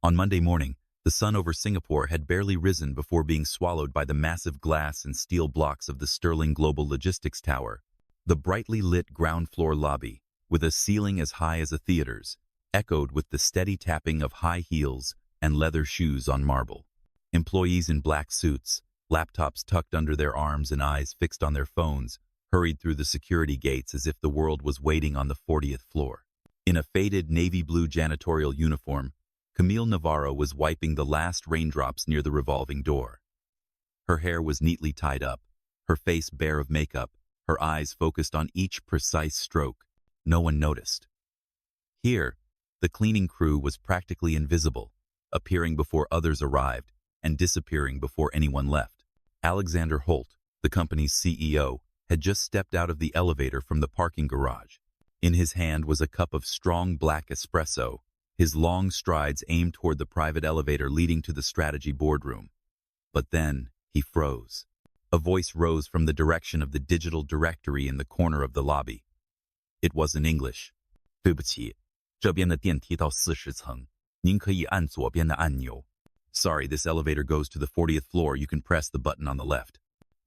On Monday morning, the sun over Singapore had barely risen before being swallowed by the massive glass and steel blocks of the Sterling Global Logistics Tower. The brightly lit ground floor lobby, with a ceiling as high as a theater's, echoed with the steady tapping of high heels and leather shoes on marble. Employees in black suits, laptops tucked under their arms and eyes fixed on their phones, hurried through the security gates as if the world was waiting on the 40th floor. In a faded navy blue janitorial uniform, Camille Navarro was wiping the last raindrops near the revolving door. Her hair was neatly tied up, her face bare of makeup, her eyes focused on each precise stroke. No one noticed. Here, the cleaning crew was practically invisible, appearing before others arrived and disappearing before anyone left. Alexander Holt, the company's CEO, had just stepped out of the elevator from the parking garage. In his hand was a cup of strong black espresso, his long strides aimed toward the private elevator leading to the strategy boardroom. But then, he froze. A voice rose from the direction of the digital directory in the corner of the lobby. It was in English. 对不起，这边的电梯到40层，您可以按左边的按钮。Sorry, this elevator goes to the 40th floor. You can press the button on the left.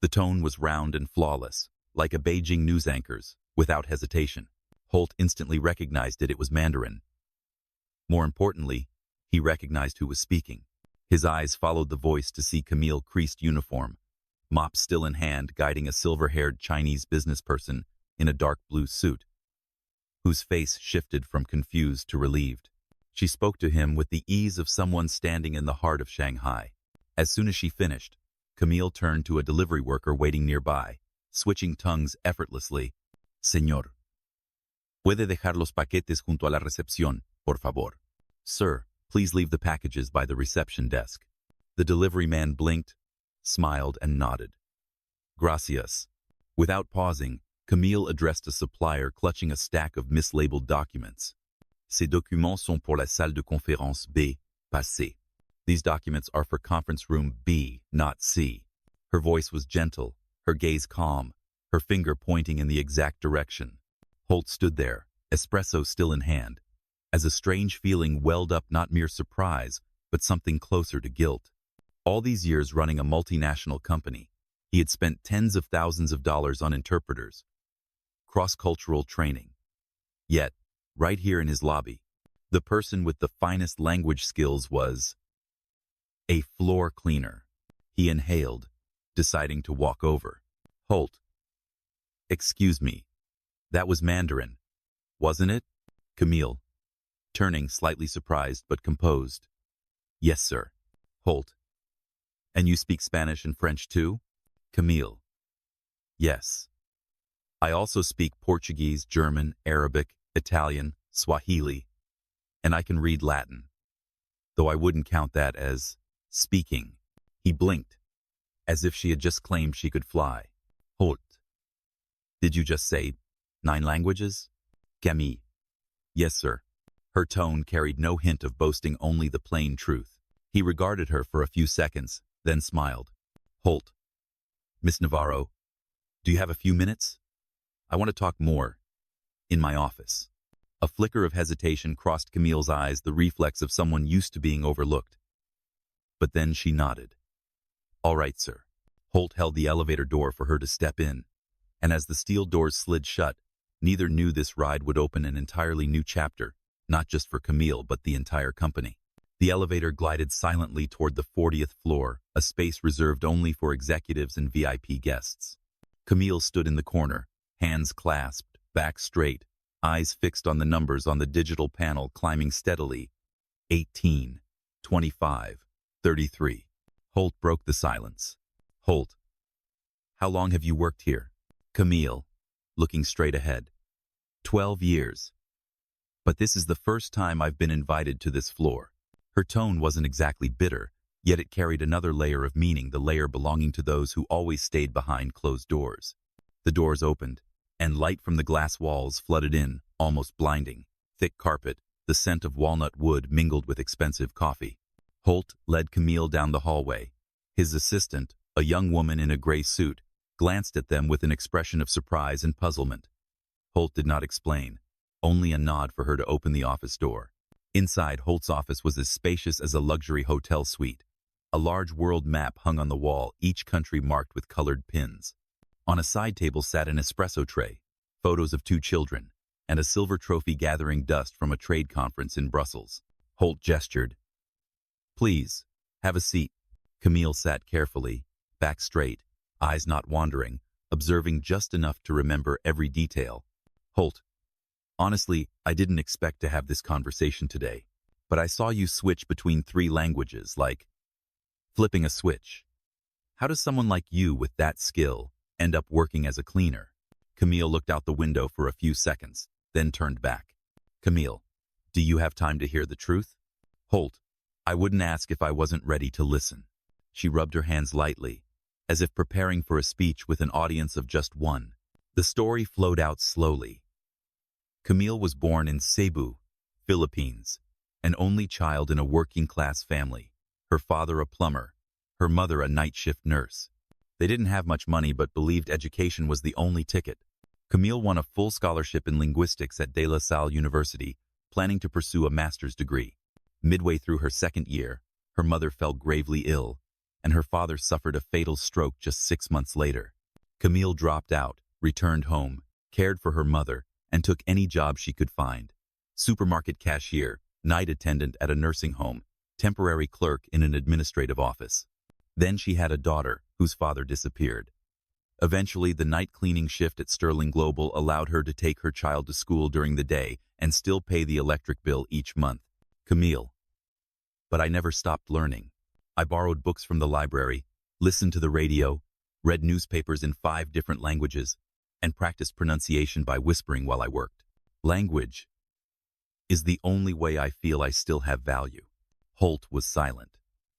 The tone was round and flawless, like a Beijing news anchor's, without hesitation. Holt instantly recognized it was Mandarin. More importantly, he recognized who was speaking. His eyes followed the voice to see Camille's creased uniform, mop still in hand, guiding a silver-haired Chinese businessperson in a dark blue suit, whose face shifted from confused to relieved. She spoke to him with the ease of someone standing in the heart of Shanghai. As soon as she finished, Camille turned to a delivery worker waiting nearby, switching tongues effortlessly. Señor, ¿puede dejar los paquetes junto a la recepción, por favor? Sir, please leave the packages by the reception desk. The delivery man blinked, smiled, and nodded. Gracias. Without pausing, Camille addressed a supplier clutching a stack of mislabeled documents. Ces documents sont pour la salle de conférence B, pas C. These documents are for conference room B, not C. Her voice was gentle, her gaze calm, her finger pointing in the exact direction. Holt stood there, espresso still in hand, as a strange feeling welled up, not mere surprise, but something closer to guilt. All these years running a multinational company, he had spent tens of thousands of dollars on interpreters, cross-cultural training. Yet, right here in his lobby, the person with the finest language skills was a floor cleaner. He inhaled, deciding to walk over. Holt. Excuse me. That was Mandarin, wasn't it? Camille, turning slightly surprised but composed. Yes, sir. Holt. And you speak Spanish and French too? Camille. Yes. I also speak Portuguese, German, Arabic, Italian, Swahili, and I can read Latin, though I wouldn't count that as speaking. He blinked, as if she had just claimed she could fly. Holt. Did you just say 9 languages? Camille. Yes, sir. Her tone carried no hint of boasting, only the plain truth. He regarded her for a few seconds, then smiled. Holt. Miss Navarro, do you have a few minutes? I want to talk more. In my office. A flicker of hesitation crossed Camille's eyes, the reflex of someone used to being overlooked. But then she nodded. All right, sir. Holt held the elevator door for her to step in, and as the steel doors slid shut, neither knew this ride would open an entirely new chapter, not just for Camille but the entire company. The elevator glided silently toward the 40th floor, a space reserved only for executives and VIP guests. Camille stood in the corner, hands clasped, back straight, eyes fixed on the numbers on the digital panel, climbing steadily. 18, 25, 33. Holt broke the silence. Holt. How long have you worked here? Camille, looking straight ahead. 12 years. But this is the first time I've been invited to this floor. Her tone wasn't exactly bitter, yet it carried another layer of meaning, the layer belonging to those who always stayed behind closed doors. The doors opened, and light from the glass walls flooded in, almost blinding. Thick carpet, the scent of walnut wood mingled with expensive coffee. Holt led Camille down the hallway. His assistant, a young woman in a gray suit, glanced at them with an expression of surprise and puzzlement. Holt did not explain, only a nod for her to open the office door. Inside, Holt's office was as spacious as a luxury hotel suite. A large world map hung on the wall, each country marked with colored pins. On a side table sat an espresso tray, photos of two children, and a silver trophy gathering dust from a trade conference in Brussels. Holt gestured. "Please, have a seat." Camille sat carefully, back straight, eyes not wandering, observing just enough to remember every detail. "Holt, honestly, I didn't expect to have this conversation today, but I saw you switch between 3 languages, like flipping a switch. How does someone like you with that skill end up working as a cleaner?" Camille looked out the window for a few seconds, then turned back. "Camille, do you have time to hear the truth?" "Holt, I wouldn't ask if I wasn't ready to listen." She rubbed her hands lightly, as if preparing for a speech with an audience of just one. The story flowed out slowly. Camille was born in Cebu, Philippines, an only child in a working-class family, her father a plumber, her mother a night shift nurse. They didn't have much money but believed education was the only ticket. Camille won a full scholarship in linguistics at De La Salle University, planning to pursue a master's degree. Midway through her second year, her mother fell gravely ill, and her father suffered a fatal stroke just 6 months later. Camille dropped out, returned home, cared for her mother, and took any job she could find. Supermarket cashier, night attendant at a nursing home, temporary clerk in an administrative office. Then she had a daughter, whose father disappeared. Eventually, the night cleaning shift at Sterling Global allowed her to take her child to school during the day and still pay the electric bill each month. Camille. But I never stopped learning. I borrowed books from the library, listened to the radio, read newspapers in 5 different languages, and practiced pronunciation by whispering while I worked. Language is the only way I feel I still have value. Holt was silent.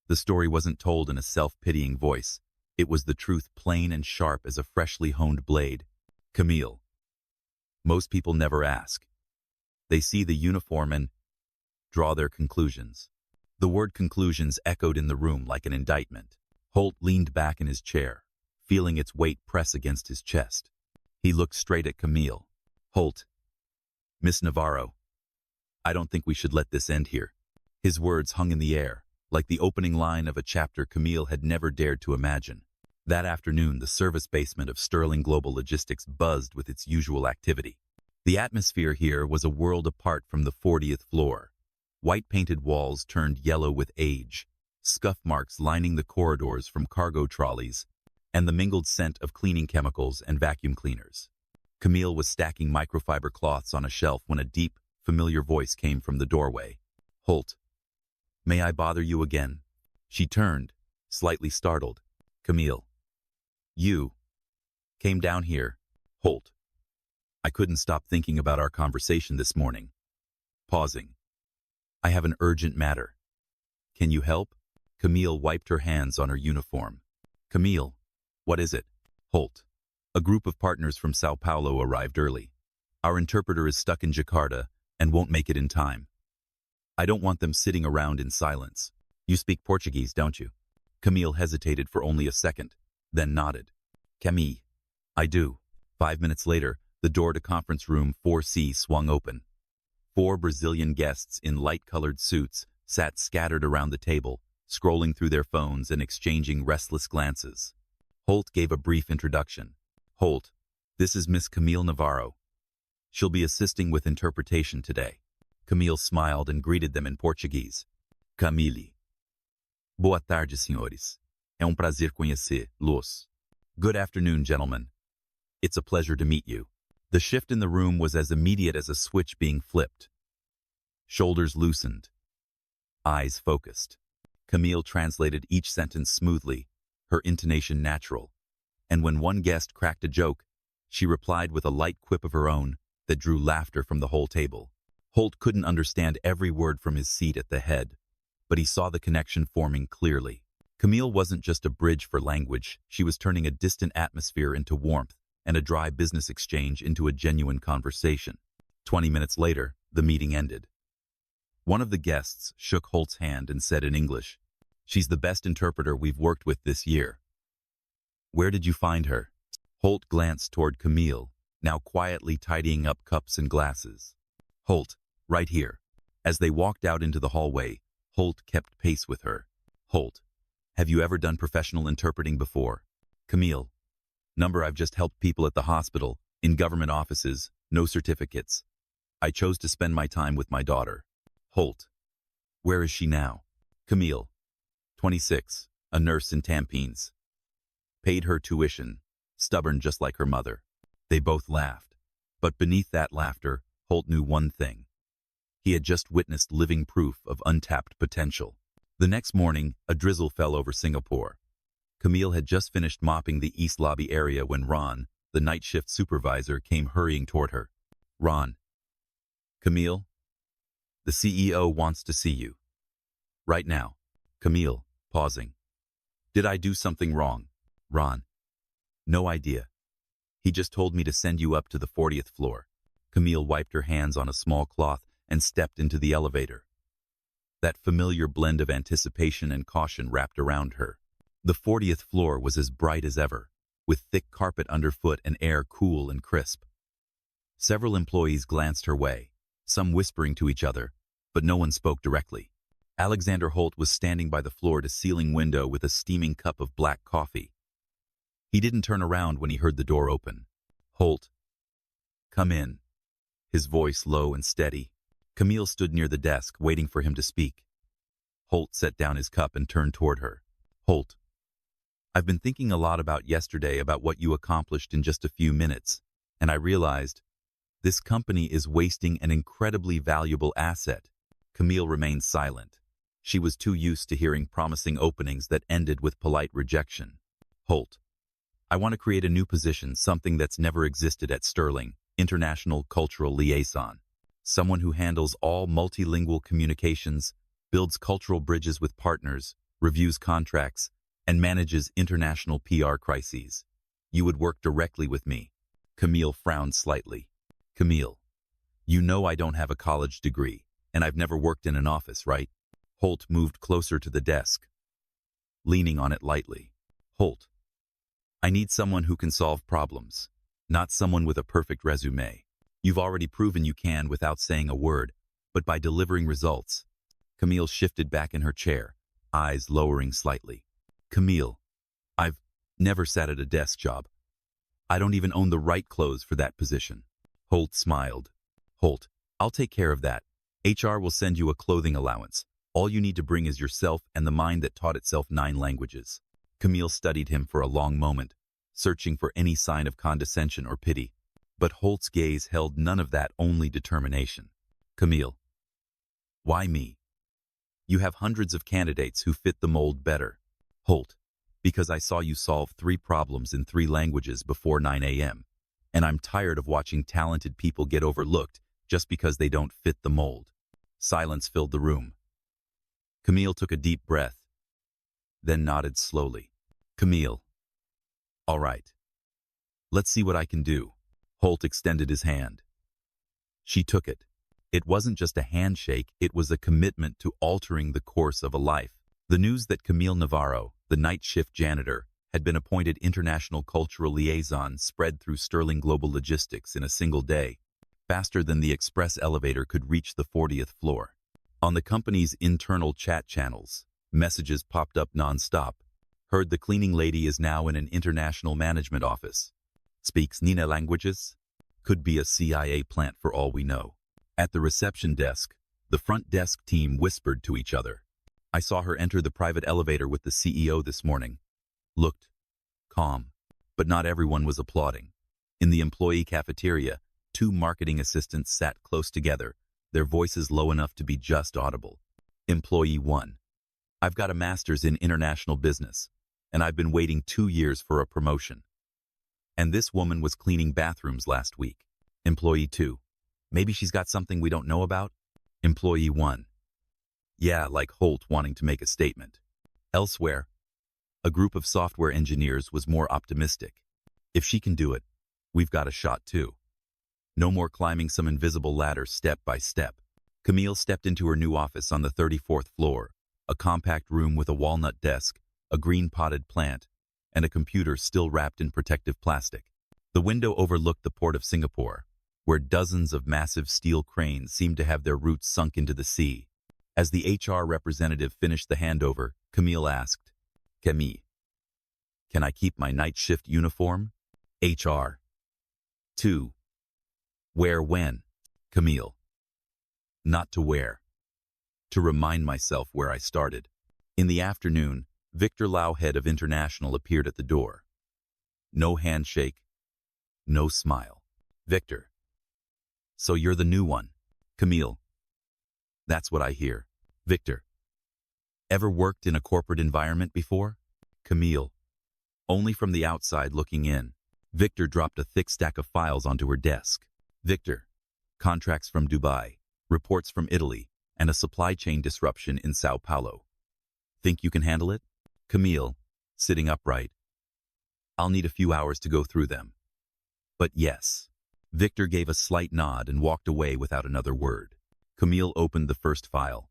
The story wasn't told in a self-pitying voice. It was the truth, plain and sharp as a freshly honed blade. Camille. Most people never ask. They see the uniform and draw their conclusions. The word conclusions echoed in the room like an indictment. Holt leaned back in his chair, feeling its weight press against his chest. He looked straight at Camille. "Holt, Miss Navarro, I don't think we should let this end here." His words hung in the air, like the opening line of a chapter Camille had never dared to imagine. That afternoon, the service basement of Sterling Global Logistics buzzed with its usual activity. The atmosphere here was a world apart from the 40th floor. White-painted walls turned yellow with age, scuff marks lining the corridors from cargo trolleys, and the mingled scent of cleaning chemicals and vacuum cleaners. Camille was stacking microfiber cloths on a shelf when a deep, familiar voice came from the doorway. "Holt, may I bother you again?" She turned, slightly startled. "Camille, you came down here." "Holt." I couldn't stop thinking about our conversation this morning. Pausing. "I have an urgent matter. Can you help?" Camille wiped her hands on her uniform. "Camille, what is it?" "Holt. A group of partners from Sao Paulo arrived early. Our interpreter is stuck in Jakarta and won't make it in time. I don't want them sitting around in silence. You speak Portuguese, don't you?" Camille hesitated for only a second, then nodded. "Camille, I do." 5 minutes later, the door to conference room 4C swung open. 4 Brazilian guests in light-colored suits sat scattered around the table, scrolling through their phones and exchanging restless glances. Holt gave a brief introduction. "Holt, this is Miss Camille Navarro. She'll be assisting with interpretation today." Camille smiled and greeted them in Portuguese. "Camille. Boa tarde, senhores. É prazer conhecê-los." "Good afternoon, gentlemen. It's a pleasure to meet you." The shift in the room was as immediate as a switch being flipped. Shoulders loosened. Eyes focused. Camille translated each sentence smoothly, her intonation natural. And when one guest cracked a joke, she replied with a light quip of her own that drew laughter from the whole table. Holt couldn't understand every word from his seat at the head, but he saw the connection forming clearly. Camille wasn't just a bridge for language, she was turning a distant atmosphere into warmth, and a dry business exchange into a genuine conversation. 20 minutes later, the meeting ended. One of the guests shook Holt's hand and said in English, "She's the best interpreter we've worked with this year." "Where did you find her?" Holt glanced toward Camille, now quietly tidying up cups and glasses. "Holt, right here." As they walked out into the hallway, Holt kept pace with her. Holt, have you ever done professional interpreting before? Camille, number I've just helped people at the hospital, in government offices, no certificates. I chose to spend my time with my daughter. Holt, where is she now? Camille, 26, a nurse in Tampines. Paid her tuition, stubborn just like her mother. They both laughed. But beneath that laughter, Holt knew one thing. He had just witnessed living proof of untapped potential. The next morning, a drizzle fell over Singapore. Camille had just finished mopping the East Lobby area when Ron, the night shift supervisor, came hurrying toward her. Ron. Camille, the CEO wants to see you. Right now. Camille, pausing. Did I do something wrong? Ron. No idea. He just told me to send you up to the 40th floor. Camille wiped her hands on a small cloth and stepped into the elevator. That familiar blend of anticipation and caution wrapped around her. The 40th floor was as bright as ever, with thick carpet underfoot and air cool and crisp. Several employees glanced her way, some whispering to each other, but no one spoke directly. Alexander Holt was standing by the floor-to-ceiling window with a steaming cup of black coffee. He didn't turn around when he heard the door open. Holt. Come in. His voice low and steady. Camille stood near the desk, waiting for him to speak. Holt set down his cup and turned toward her. Holt. I've been thinking a lot about yesterday, about what you accomplished in just a few minutes, and I realized this company is wasting an incredibly valuable asset. Camille remained silent. She was too used to hearing promising openings that ended with polite rejection. Holt. I want to create a new position, something that's never existed at Sterling, International Cultural Liaison. Someone who handles all multilingual communications, builds cultural bridges with partners, reviews contracts, and manages international PR crises. You would work directly with me. Camille frowned slightly. Camille, you know I don't have a college degree, and I've never worked in an office, right? Holt moved closer to the desk, leaning on it lightly. Holt, I need someone who can solve problems, not someone with a perfect resume. You've already proven you can without saying a word, but by delivering results. Camille shifted back in her chair, eyes lowering slightly. Camille, I've never sat at a desk job. I don't even own the right clothes for that position. Holt smiled. Holt, I'll take care of that. HR will send you a clothing allowance. All you need to bring is yourself and the mind that taught itself 9 languages. Camille studied him for a long moment, searching for any sign of condescension or pity. But Holt's gaze held none of that, only determination. Camille, why me? You have hundreds of candidates who fit the mold better. Holt, because I saw you solve 3 problems in 3 languages before 9 a.m., and I'm tired of watching talented people get overlooked just because they don't fit the mold. Silence filled the room. Camille took a deep breath, then nodded slowly. Camille, all right. Let's see what I can do. Holt extended his hand. She took it. It wasn't just a handshake, it was a commitment to altering the course of a life. The news that Camille Navarro, the night shift janitor, had been appointed International Cultural Liaison spread through Sterling Global Logistics in a single day, faster than the express elevator could reach the 40th floor. On the company's internal chat channels, messages popped up non-stop. Heard the cleaning lady is now in an international management office. Speaks 9 languages? Could be a CIA plant for all we know. At the reception desk, the front desk team whispered to each other. I saw her enter the private elevator with the CEO this morning. Looked calm, but not everyone was applauding. In the employee cafeteria, 2 marketing assistants sat close together, their voices low enough to be just audible. Employee 1. I've got a master's in international business, and I've been waiting 2 years for a promotion. And this woman was cleaning bathrooms last week. Employee 2. Maybe she's got something we don't know about? Employee 1. Yeah, like Holt wanting to make a statement. Elsewhere, a group of software engineers was more optimistic. If she can do it, we've got a shot too. No more climbing some invisible ladder step by step. Camille stepped into her new office on the 34th floor, a compact room with a walnut desk, a green potted plant, and a computer still wrapped in protective plastic. The window overlooked the port of Singapore, where dozens of massive steel cranes seemed to have their roots sunk into the sea. As the HR representative finished the handover, Camille asked, "Camille, can I keep my night shift uniform?" HR. 2. Wear when? Camille. Not to wear. To remind myself where I started. In the afternoon, Victor Lau, head of International, appeared at the door. No handshake, no smile. Victor. So you're the new one. Camille. That's what I hear. Victor. Ever worked in a corporate environment before? Camille. Only from the outside looking in. Victor dropped a thick stack of files onto her desk. Victor. Contracts from Dubai, reports from Italy, and a supply chain disruption in Sao Paulo. Think you can handle it? Camille, sitting upright. I'll need a few hours to go through them. But yes. Victor gave a slight nod and walked away without another word. Camille opened the first file.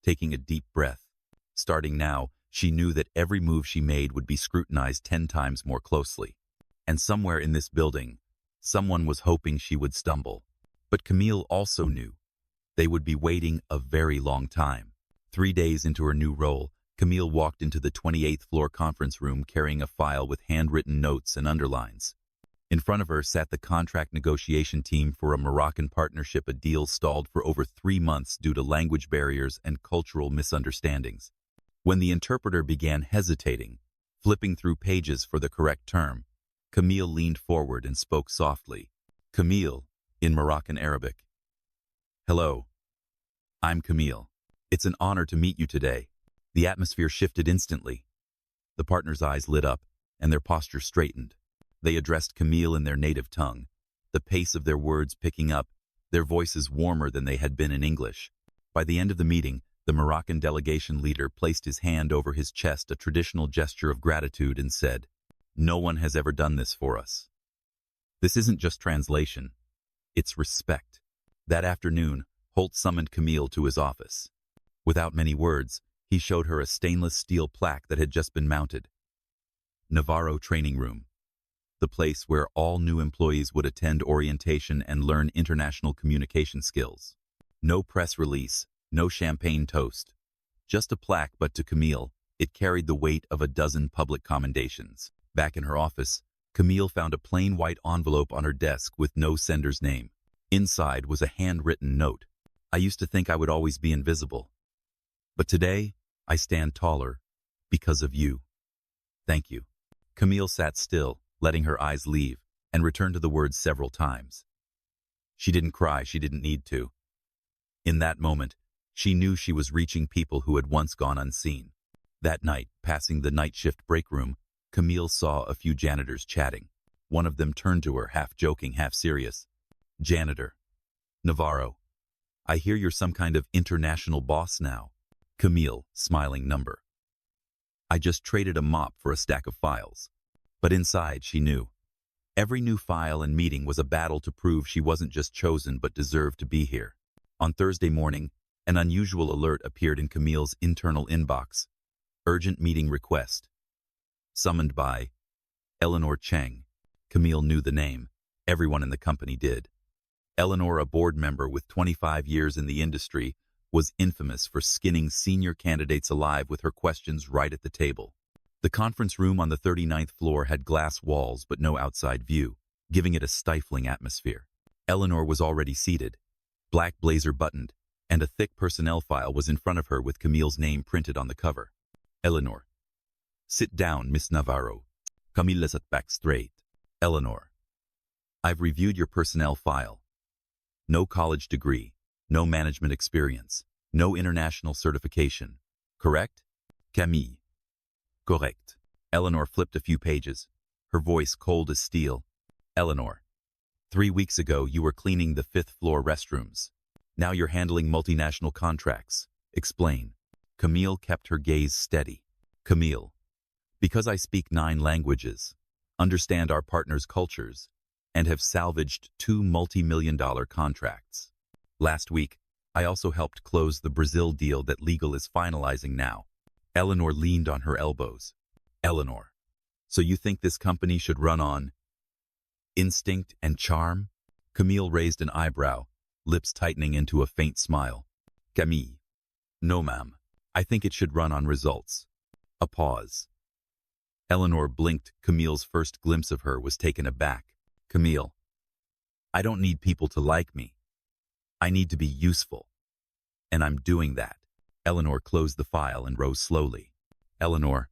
Taking a deep breath. Starting now, she knew that every move she made would be scrutinized 10 times more closely. And somewhere in this building, someone was hoping she would stumble. But Camille also knew they would be waiting a very long time. 3 days into her new role, Camille walked into the 28th floor conference room carrying a file with handwritten notes and underlines. In front of her sat the contract negotiation team for a Moroccan partnership, a deal stalled for over 3 months due to language barriers and cultural misunderstandings. When the interpreter began hesitating, flipping through pages for the correct term, Camille leaned forward and spoke softly. Camille, in Moroccan Arabic. Hello. I'm Camille. It's an honor to meet you today. The atmosphere shifted instantly. The partners' eyes lit up, and their posture straightened. They addressed Camille in their native tongue, the pace of their words picking up, their voices warmer than they had been in English. By the end of the meeting, the Moroccan delegation leader placed his hand over his chest, a traditional gesture of gratitude, and said, "No one has ever done this for us. This isn't just translation. It's respect." That afternoon, Holt summoned Camille to his office. Without many words, he showed her a stainless steel plaque that had just been mounted. Navarro Training Room. The place where all new employees would attend orientation and learn international communication skills. No press release, no champagne toast. Just a plaque, but to Camille, it carried the weight of a dozen public commendations. Back in her office, Camille found a plain white envelope on her desk with no sender's name. Inside was a handwritten note. I used to think I would always be invisible. But today, I stand taller because of you. Thank you. Camille sat still, letting her eyes leave, and returned to the words several times. She didn't cry, she didn't need to. In that moment, she knew she was reaching people who had once gone unseen. That night, passing the night shift break room, Camille saw a few janitors chatting. One of them turned to her, half joking, half serious. "Janitor. Navarro. I hear you're some kind of international boss now." Camille, smiling number. "I just traded a mop for a stack of files." But inside, she knew. Every new file and meeting was a battle to prove she wasn't just chosen but deserved to be here. On Thursday morning, an unusual alert appeared in Camille's internal inbox. Urgent meeting request. Summoned by Eleanor Cheng. Camille knew the name. Everyone in the company did. Eleanor, a board member with 25 years in the industry, was infamous for skinning senior candidates alive with her questions right at the table. The conference room on the 39th floor had glass walls but no outside view, giving it a stifling atmosphere. Eleanor was already seated, black blazer buttoned, and a thick personnel file was in front of her with Camille's name printed on the cover. Eleanor. "Sit down, Miss Navarro." Camille sat back straight. Eleanor. "I've reviewed your personnel file. No college degree, no management experience, no international certification. Correct? Camille. Correct. Eleanor flipped a few pages, her voice cold as steel. Eleanor. 3 weeks ago, you were cleaning the 5th floor restrooms. Now you're handling multinational contracts. Explain. Camille kept her gaze steady. Camille. Because I speak 9 languages, understand our partners' cultures, and have salvaged 2 multi-million-dollar contracts. Last week, I also helped close the Brazil deal that legal is finalizing now. Eleanor leaned on her elbows. Eleanor. So you think this company should run on instinct and charm? Camille raised an eyebrow, lips tightening into a faint smile. Camille. No, ma'am. I think it should run on results. A pause. Eleanor blinked. Camille's first glimpse of her was taken aback. Camille. I don't need people to like me. I need to be useful. And I'm doing that. Eleanor closed the file and rose slowly. Eleanor.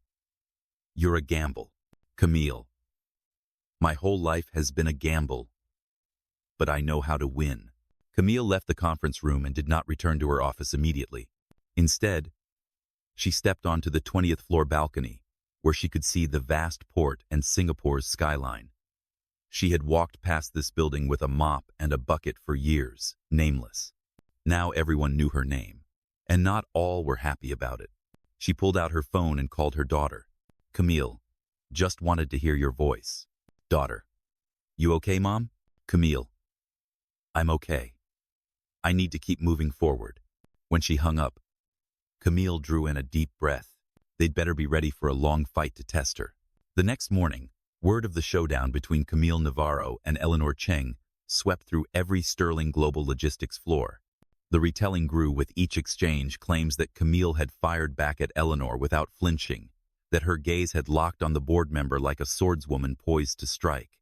You're a gamble. Camille. My whole life has been a gamble. But I know how to win. Camille left the conference room and did not return to her office immediately. Instead, she stepped onto the 20th floor balcony, where she could see the vast port and Singapore's skyline. She had walked past this building with a mop and a bucket for years, nameless. Now everyone knew her name, and not all were happy about it. She pulled out her phone and called her daughter. Camille, just wanted to hear your voice. Daughter. You okay, Mom? Camille. I'm okay. I need to keep moving forward. When she hung up, Camille drew in a deep breath. They'd better be ready for a long fight to test her. The next morning, word of the showdown between Camille Navarro and Eleanor Cheng swept through every Sterling Global Logistics floor. The retelling grew with each exchange. Claims that Camille had fired back at Eleanor without flinching, that her gaze had locked on the board member like a swordswoman poised to strike.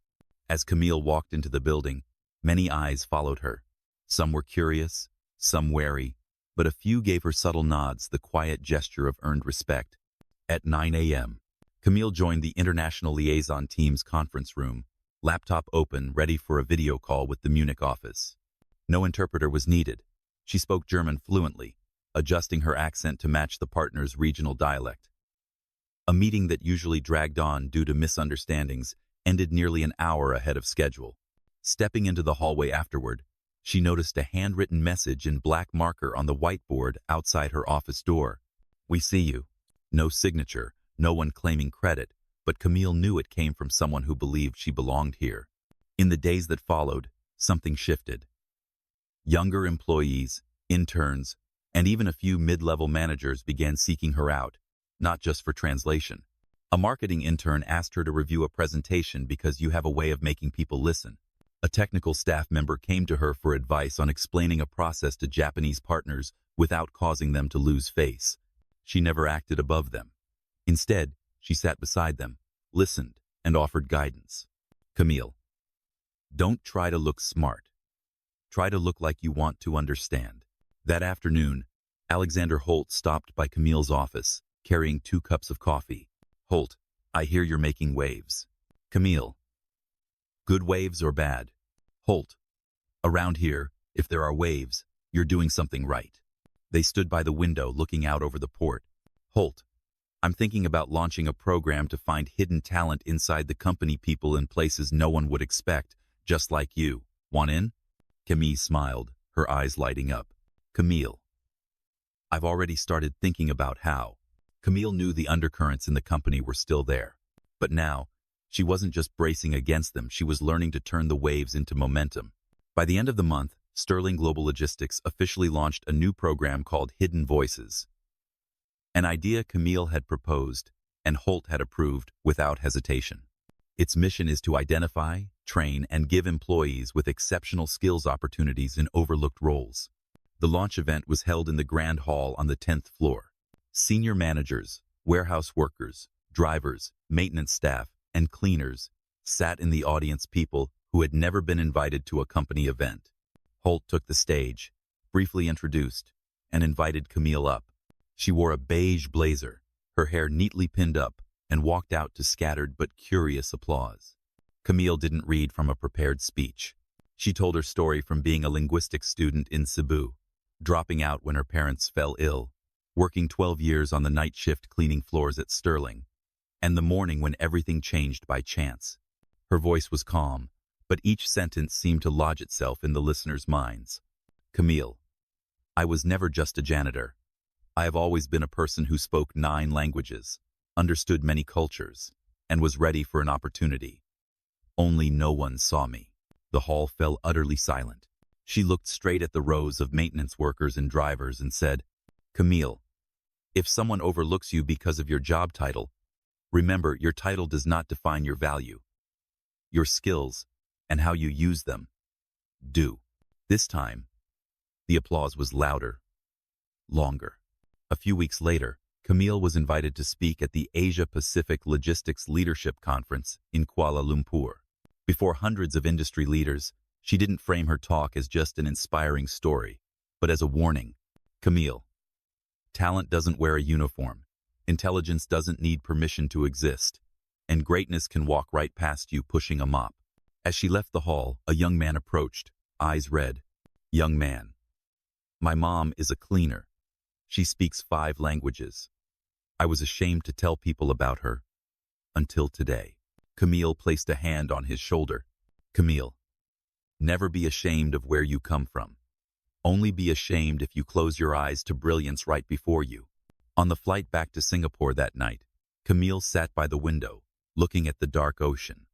As Camille walked into the building, many eyes followed her. Some were curious, some wary, but a few gave her subtle nods, the quiet gesture of earned respect. At 9 a.m., Camille joined the International Liaison Team's conference room, laptop open, ready for a video call with the Munich office. No interpreter was needed. She spoke German fluently, adjusting her accent to match the partner's regional dialect. A meeting that usually dragged on due to misunderstandings ended nearly an hour ahead of schedule. Stepping into the hallway afterward, she noticed a handwritten message in black marker on the whiteboard outside her office door. We see you. No signature, no one claiming credit, but Camille knew it came from someone who believed she belonged here. In the days that followed, something shifted. Younger employees, interns, and even a few mid-level managers began seeking her out, not just for translation. A marketing intern asked her to review a presentation because you have a way of making people listen. A technical staff member came to her for advice on explaining a process to Japanese partners without causing them to lose face. She never acted above them. Instead, she sat beside them, listened, and offered guidance. Camille. Don't try to look smart. Try to look like you want to understand. That afternoon, Alexander Holt stopped by Camille's office, carrying 2 cups of coffee. Holt, I hear you're making waves. Camille. Good waves or bad? Holt. Around here, if there are waves, you're doing something right. They stood by the window looking out over the port. Holt. I'm thinking about launching a program to find hidden talent inside the company, people in places no one would expect, just like you. Want in? Camille smiled, her eyes lighting up. Camille. I've already started thinking about how. Camille knew the undercurrents in the company were still there. But now, she wasn't just bracing against them, she was learning to turn the waves into momentum. By the end of the month, Sterling Global Logistics officially launched a new program called Hidden Voices. An idea Camille had proposed and Holt had approved without hesitation. Its mission is to identify, train, and give employees with exceptional skills opportunities in overlooked roles. The launch event was held in the Grand Hall on the 10th floor. Senior managers, warehouse workers, drivers, maintenance staff, and cleaners sat in the audience, people who had never been invited to a company event. Holt took the stage, briefly introduced, and invited Camille up. She wore a beige blazer, her hair neatly pinned up, and walked out to scattered but curious applause. Camille didn't read from a prepared speech. She told her story from being a linguistics student in Cebu, dropping out when her parents fell ill, working 12 years on the night shift cleaning floors at Sterling, and the morning when everything changed by chance. Her voice was calm, but each sentence seemed to lodge itself in the listeners' minds. Camille. I was never just a janitor. I have always been a person who spoke 9 languages, understood many cultures, and was ready for an opportunity. Only no one saw me. The hall fell utterly silent. She looked straight at the rows of maintenance workers and drivers and said, Camille, if someone overlooks you because of your job title, remember your title does not define your value. Your skills and how you use them Do. This time, the applause was louder, longer. A few weeks later, Camille was invited to speak at the Asia-Pacific Logistics Leadership Conference in Kuala Lumpur. Before hundreds of industry leaders, she didn't frame her talk as just an inspiring story, but as a warning. Camille, talent doesn't wear a uniform. Intelligence doesn't need permission to exist. And greatness can walk right past you pushing a mop. As she left the hall, a young man approached, eyes red. Young man. My mom is a cleaner. She speaks 5 languages. I was ashamed to tell people about her. Until today. Camille placed a hand on his shoulder. Camille, never be ashamed of where you come from. Only be ashamed if you close your eyes to brilliance right before you. On the flight back to Singapore that night, Camille sat by the window, looking at the dark ocean.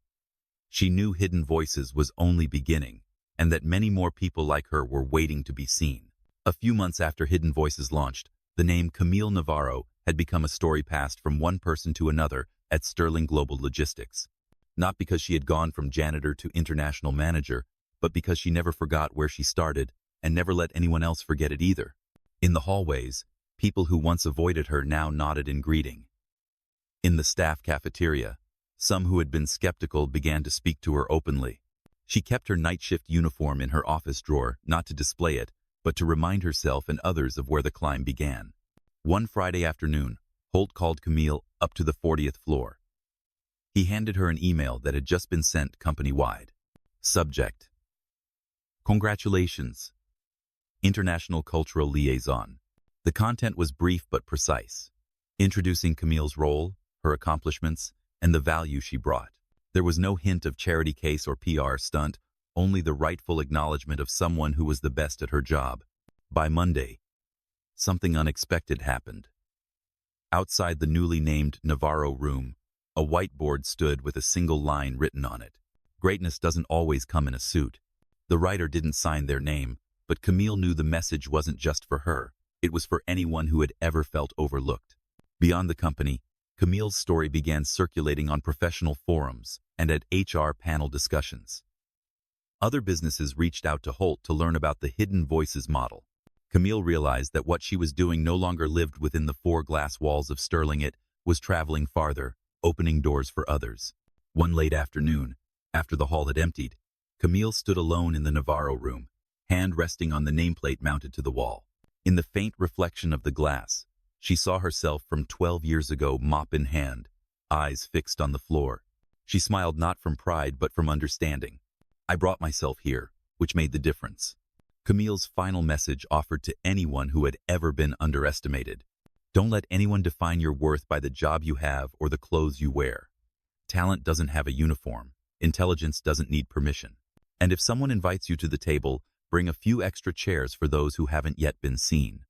She knew Hidden Voices was only beginning, and that many more people like her were waiting to be seen. A few months after Hidden Voices launched, the name Camille Navarro had become a story passed from one person to another at Sterling Global Logistics. Not because she had gone from janitor to international manager, but because she never forgot where she started and never let anyone else forget it either. In the hallways, people who once avoided her now nodded in greeting. In the staff cafeteria, some who had been skeptical began to speak to her openly. She kept her night shift uniform in her office drawer, not to display it, but to remind herself and others of where the climb began. One Friday afternoon, Holt called Camille up to the 40th floor. He handed her an email that had just been sent company-wide. Subject: Congratulations, International Cultural Liaison. The content was brief but precise, introducing Camille's role, her accomplishments, and the value she brought. There was no hint of charity case or PR stunt, only the rightful acknowledgement of someone who was the best at her job. By Monday, something unexpected happened. Outside the newly named Navarro room, a whiteboard stood with a single line written on it. Greatness doesn't always come in a suit. The writer didn't sign their name, but Camille knew the message wasn't just for her. It was for anyone who had ever felt overlooked. Beyond the company, Camille's story began circulating on professional forums and at HR panel discussions. Other businesses reached out to Holt to learn about the Hidden Voices model. Camille realized that what she was doing no longer lived within the 4 glass walls of Sterling. It was traveling farther, opening doors for others. One late afternoon, after the hall had emptied, Camille stood alone in the Navarro room, hand resting on the nameplate mounted to the wall. In the faint reflection of the glass, she saw herself from 12 years ago, mop in hand, eyes fixed on the floor. She smiled not from pride but from understanding. I brought myself here, which made the difference. Camille's final message offered to anyone who had ever been underestimated. Don't let anyone define your worth by the job you have or the clothes you wear. Talent doesn't have a uniform. Intelligence doesn't need permission. And if someone invites you to the table, bring a few extra chairs for those who haven't yet been seen.